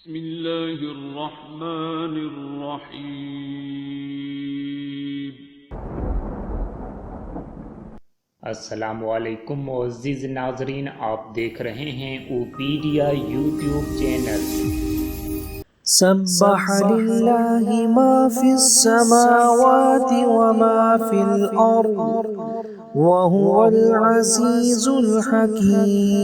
بسم الله الرحمن الرحیم۔ अस्सलामुअलैकुम मुअज़्ज़िज़ नाज़रीन, आप देख रहे हैं ओपीडिया यूट्यूब चैनल। سبح لله ما في السماوات وما في الأرض وهو العزيز الحكيم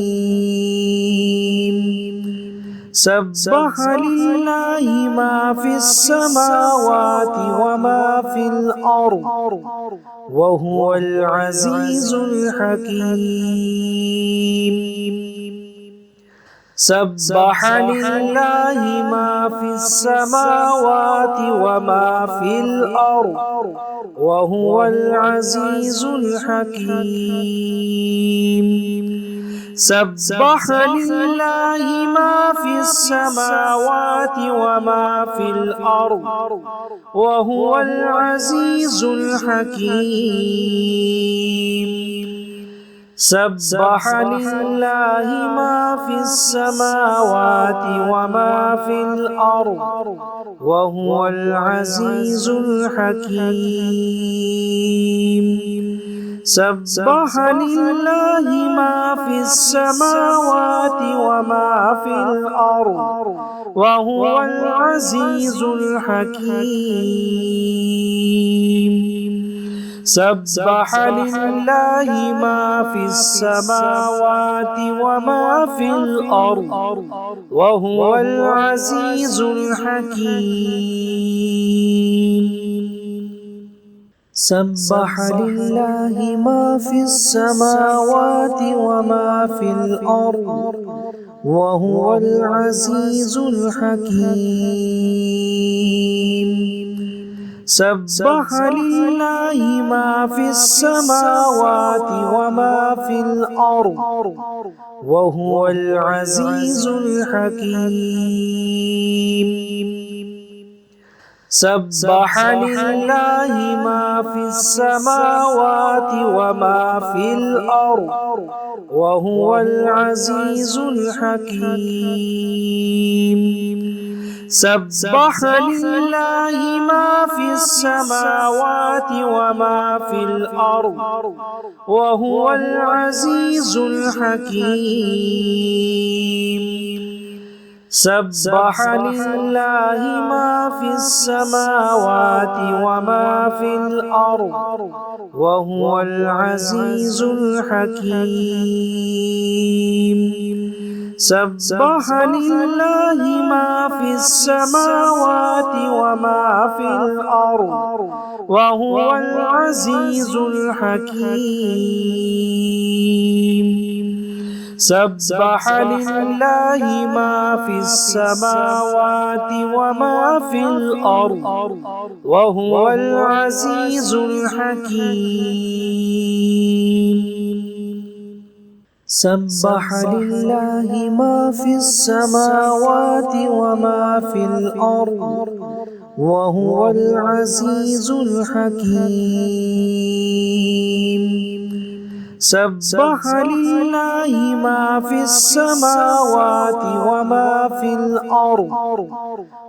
سبح لله ما في السماوات وما في الأرض وهو العزيز الحكيم سبح لله ما في السماوات وما في الأرض وهو العزيز الحكيم سبح لله ما في السماوات وما في الأرض وهو العزيز الحكيم سبح لله ما في السماوات وما في الأرض وهو العزيز الحكيم سبح لله ما في السماوات وما في الأرض وهو العزيز الحكيم سبح لله ما في السماوات وما في الأرض وهو العزيز الحكيم سبح لله ما في السماوات وما في الأرض وهو العزيز الحكيم سبح لله ما في السماوات وما في الأرض وهو العزيز الحكيم سبح لله ما في السماوات وما في الأرض وهو العزيز الحكيم سبح لله ما في السماوات وما في الأرض وهو العزيز الحكيم سبح لله ما في السماوات وما في الأرض وهو العزيز الحكيم سبح لله ما في السماوات وما في الأرض وهو العزيز الحكيم سبح لله ما في السماوات وما في الأرض وهو العزيز الحكيم سبح لله ما في السماوات وما في الأرض وهو العزيز الحكيم سبح لله ما في السماوات وما في الأرض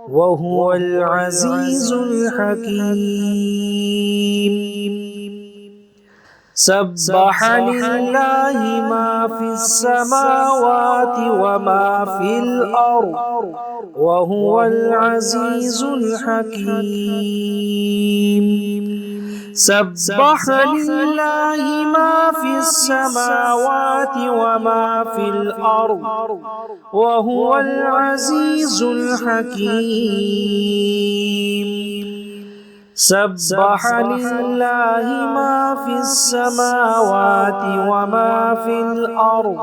وهو العزيز الحكيم سبح لله ما في السماوات وما في الأرض وهو العزيز الحكيم سبح لله ما في السماوات وما في الأرض وهو العزيز الحكيم سبح لله ما في السماوات وما في الأرض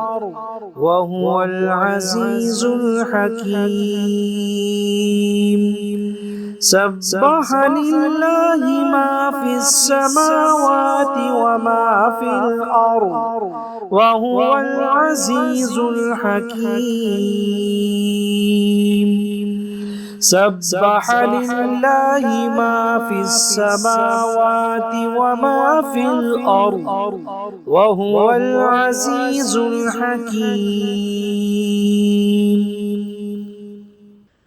وهو العزيز الحكيم سبح لله ما في السماوات وما في الأرض وهو العزيز الحكيم سبح لله ما في السماوات وما في الأرض وهو العزيز الحكيم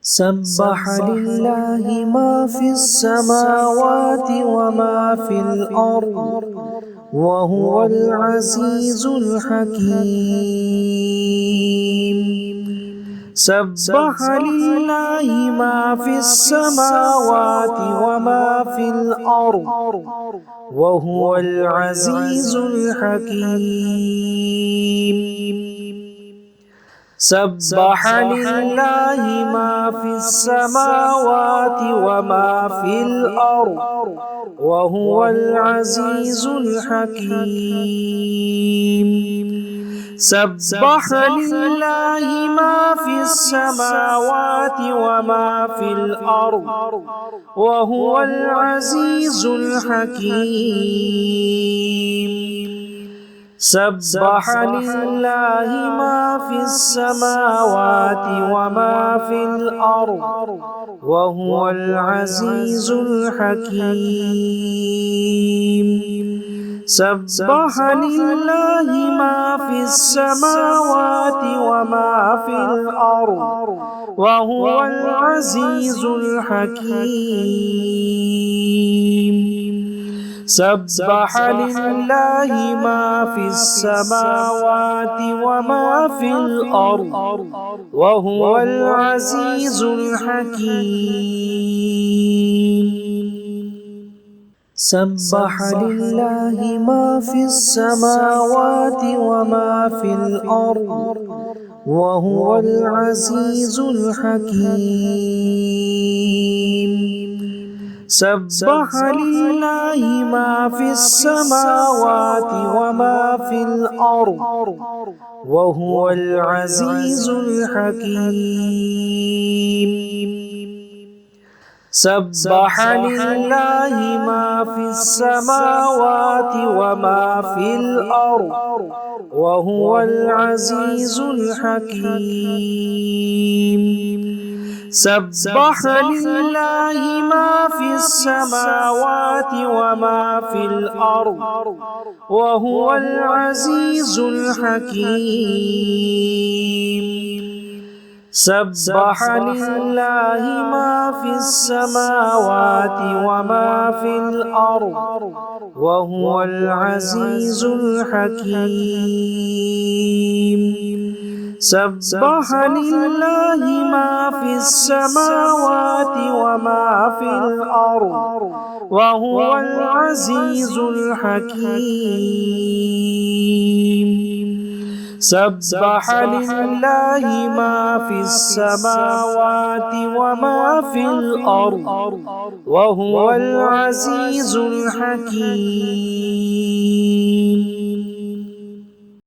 سبح لله ما في السماوات وما في الأرض وهو العزيز الحكيم. سبح لله ما في السماوات وما في الأرض وهو العزيز الحكيم. سبح لله ما في السماوات وما في الأرض وهو العزيز الحكيم. سبح لله ما في السماوات وما في الأرض وهو العزيز الحكيم. سبح لله ما في السماوات وما في الأرض وهو العزيز الحكيم. سبح لله ما في السماوات وما في الأرض وهو العزيز الحكيم. سبح لله ما في السماوات وما في الأرض وهو العزيز الحكيم. سبح لله ما في السماوات وما في الأرض وهو العزيز الحكيم. سبح لله ما في السماوات وما في الأرض وهو العزيز الحكيم. سبح لله ما في السماوات وما في الأرض وهو العزيز الحكيم. سبح لله ما في السماوات وما في الأرض وهو العزيز الحكيم. سبح لله ما في السماوات وما في الأرض وهو العزيز الحكيم. سبح لله ما في السماوات وما في الأرض وهو العزيز الحكيم. سبح لله ما في السماوات وما في الأرض وهو العزيز الحكيم.